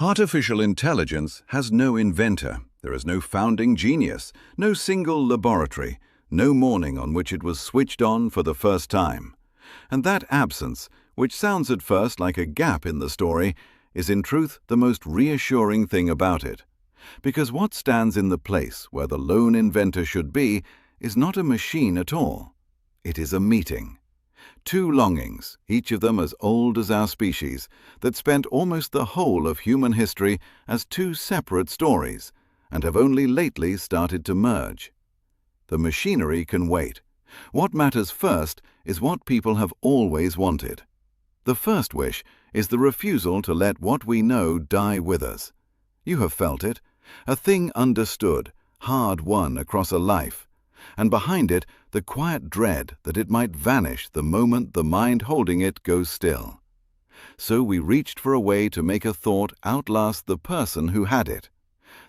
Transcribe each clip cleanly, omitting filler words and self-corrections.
Artificial intelligence has no inventor. There is no founding genius, no single laboratory, no morning on which it was switched on for the first time. And that absence, which sounds at first like a gap in the story, is in truth the most reassuring thing about it. Because what stands in the place where the lone inventor should be is not a machine at all. It is a meeting. Two longings, each of them as old as our species, that spent almost the whole of human history as two separate stories, and have only lately started to merge. The machinery can wait. What matters first is what people have always wanted. The first wish is the refusal to let what we know die with us. You have felt it, a thing understood, hard-won across a life, and behind it the quiet dread that it might vanish the moment the mind holding it goes still. So we reached for a way to make a thought outlast the person who had it.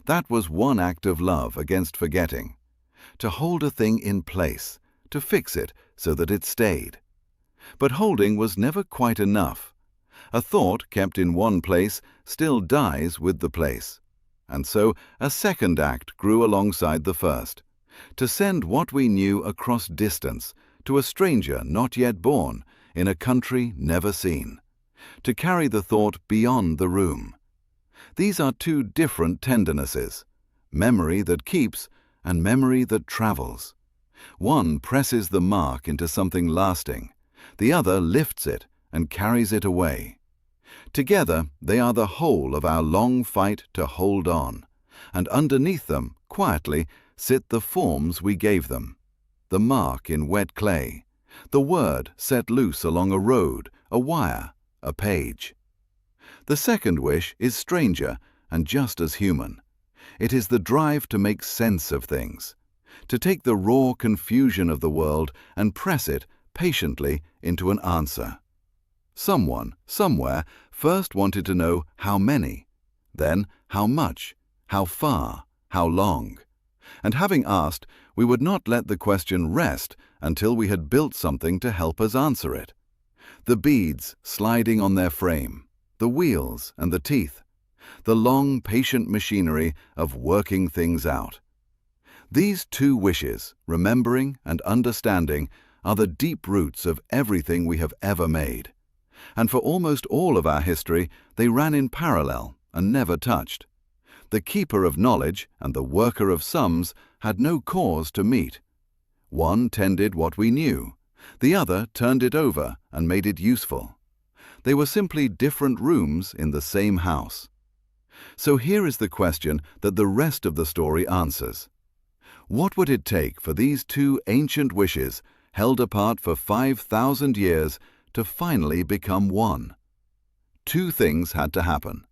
That was one act of love against forgetting. To hold a thing in place, to fix it so that it stayed. But holding was never quite enough. A thought kept in one place still dies with the place. And so a second act grew alongside the first. To send what we knew across distance, to a stranger not yet born, in a country never seen. To carry the thought beyond the room. These are two different tendernesses, memory that keeps and memory that travels. One presses the mark into something lasting, the other lifts it and carries it away. Together they are the whole of our long fight to hold on, and underneath them, quietly, sit the forms we gave them. The mark in wet clay, the word set loose along a road, a wire, a page. The second wish is stranger and just as human. It is the drive to make sense of things, to take the raw confusion of the world and press it patiently into an answer. Someone, somewhere, first wanted to know how many, then how much, how far, how long. And having asked, we would not let the question rest until we had built something to help us answer it. The beads sliding on their frame, the wheels and the teeth, the long, patient machinery of working things out. These two wishes, remembering and understanding, are the deep roots of everything we have ever made. And for almost all of our history, they ran in parallel and never touched. The keeper of knowledge and the worker of sums had no cause to meet. One tended what we knew, the other turned it over and made it useful. They were simply different rooms in the same house. So here is the question that the rest of the story answers. What would it take for these two ancient wishes, held apart for 5,000 years, to finally become one? Two things had to happen.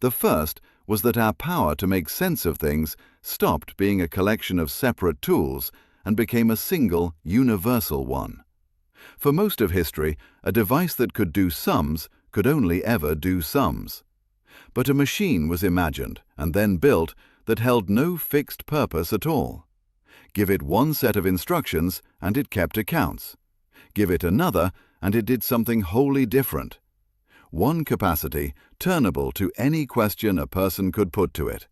The first was that our power to make sense of things stopped being a collection of separate tools and became a single, universal one. For most of history, a device that could do sums could only ever do sums. But a machine was imagined and then built that held no fixed purpose at all. Give it one set of instructions and it kept accounts. Give it another and it did something wholly different. One capacity, turnable to any question a person could put to it.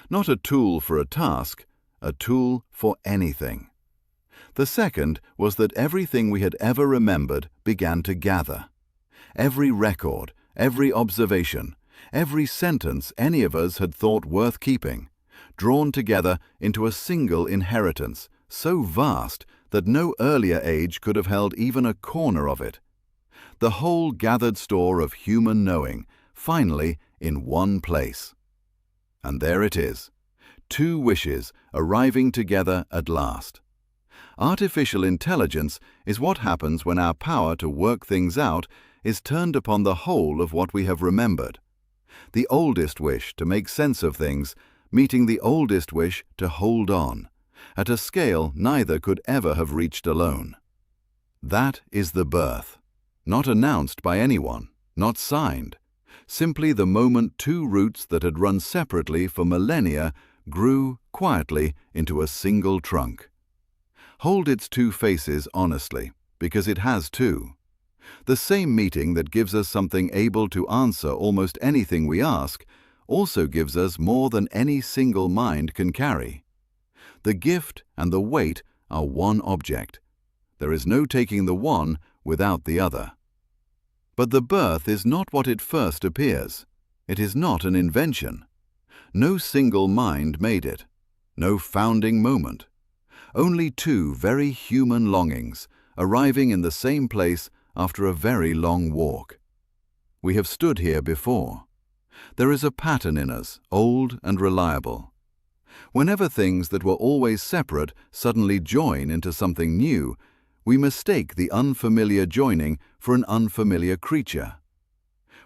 Not a tool for a task, a tool for anything. The second was that everything we had ever remembered began to gather. Every record, every observation, every sentence any of us had thought worth keeping, drawn together into a single inheritance, so vast that no earlier age could have held even a corner of it. The whole gathered store of human knowing, finally in one place. And there it is, two wishes arriving together at last. Artificial intelligence is what happens when our power to work things out is turned upon the whole of what we have remembered. The oldest wish to make sense of things, meeting the oldest wish to hold on, at a scale neither could ever have reached alone. That is the birth. Not announced by anyone, not signed. Simply the moment two roots that had run separately for millennia grew, quietly, into a single trunk. Hold its two faces honestly, because it has two. The same meeting that gives us something able to answer almost anything we ask also gives us more than any single mind can carry. The gift and the weight are one object. There is no taking the one without the other. But the birth is not what it first appears. It is not an invention. No single mind made it. No founding moment. Only two very human longings, arriving in the same place after a very long walk. We have stood here before. There is a pattern in us, old and reliable. Whenever things that were always separate suddenly join into something new, we mistake the unfamiliar joining for an unfamiliar creature.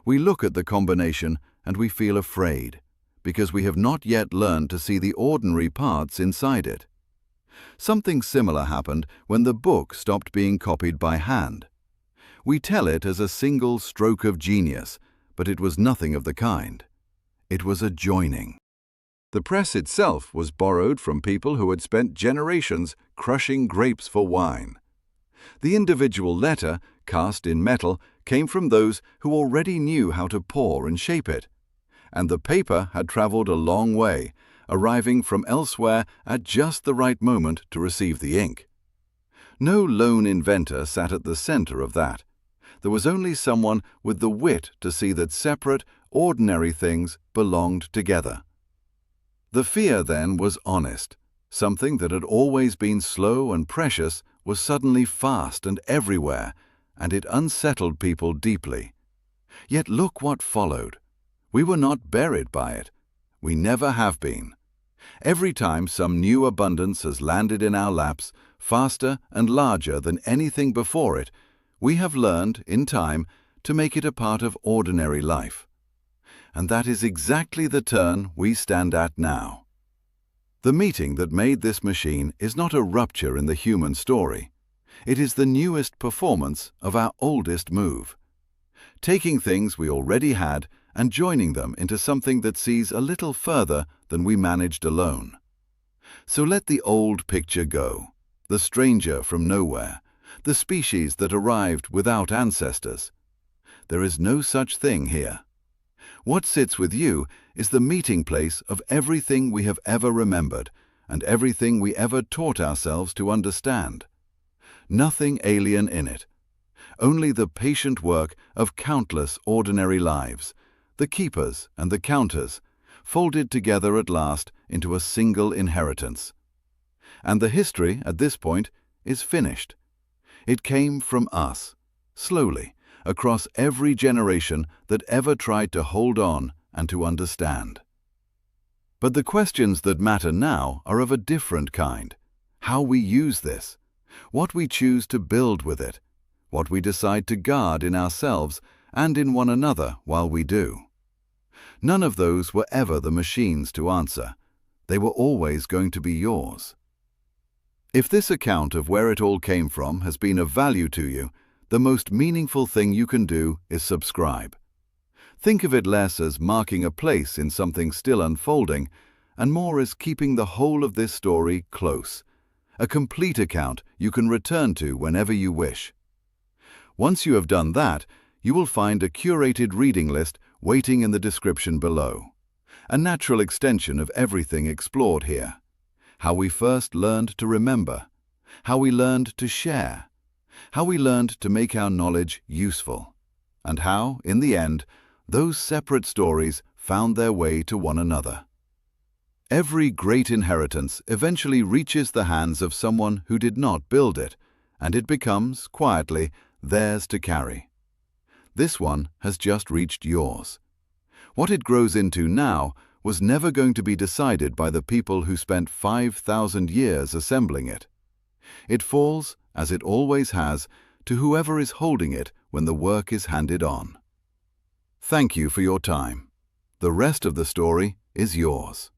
We look at the combination and we feel afraid, because we have not yet learned to see the ordinary parts inside it. Something similar happened when the book stopped being copied by hand. We tell it as a single stroke of genius, but it was nothing of the kind. It was a joining. The press itself was borrowed from people who had spent generations crushing grapes for wine. The individual letter, cast in metal, came from those who already knew how to pour and shape it. And the paper had traveled a long way, arriving from elsewhere at just the right moment to receive the ink. No lone inventor sat at the center of that. There was only someone with the wit to see that separate, ordinary things belonged together. The fear then was honest. Something that had always been slow and precious was suddenly fast and everywhere, and it unsettled people deeply. Yet look what followed. We were not buried by it. We never have been. Every time some new abundance has landed in our laps, faster and larger than anything before it, we have learned, in time, to make it a part of ordinary life. And that is exactly the turn we stand at now. The meeting that made this machine is not a rupture in the human story. It is the newest performance of our oldest move. Taking things we already had and joining them into something that sees a little further than we managed alone. So let the old picture go, the stranger from nowhere, the species that arrived without ancestors. There is no such thing here. What sits with you is the meeting place of everything we have ever remembered and everything we ever taught ourselves to understand. Nothing alien in it. Only the patient work of countless ordinary lives, the keepers and the counters, folded together at last into a single inheritance. And the history, at this point, is finished. It came from us, slowly, across every generation that ever tried to hold on and to understand. But the questions that matter now are of a different kind. How we use this, what we choose to build with it, what we decide to guard in ourselves and in one another while we do. None of those were ever the machine's to answer. They were always going to be yours. If this account of where it all came from has been of value to you, the most meaningful thing you can do is subscribe. Think of it less as marking a place in something still unfolding, and more as keeping the whole of this story close, a complete account you can return to whenever you wish. Once you have done that, you will find a curated reading list waiting in the description below, a natural extension of everything explored here. How we first learned to remember, how we learned to share, how we learned to make our knowledge useful, and how, in the end, those separate stories found their way to one another. Every great inheritance eventually reaches the hands of someone who did not build it, and it becomes, quietly, theirs to carry. This one has just reached yours. What it grows into now was never going to be decided by the people who spent 5,000 years assembling it. It falls, as it always has, to whoever is holding it when the work is handed on. Thank you for your time. The rest of the story is yours.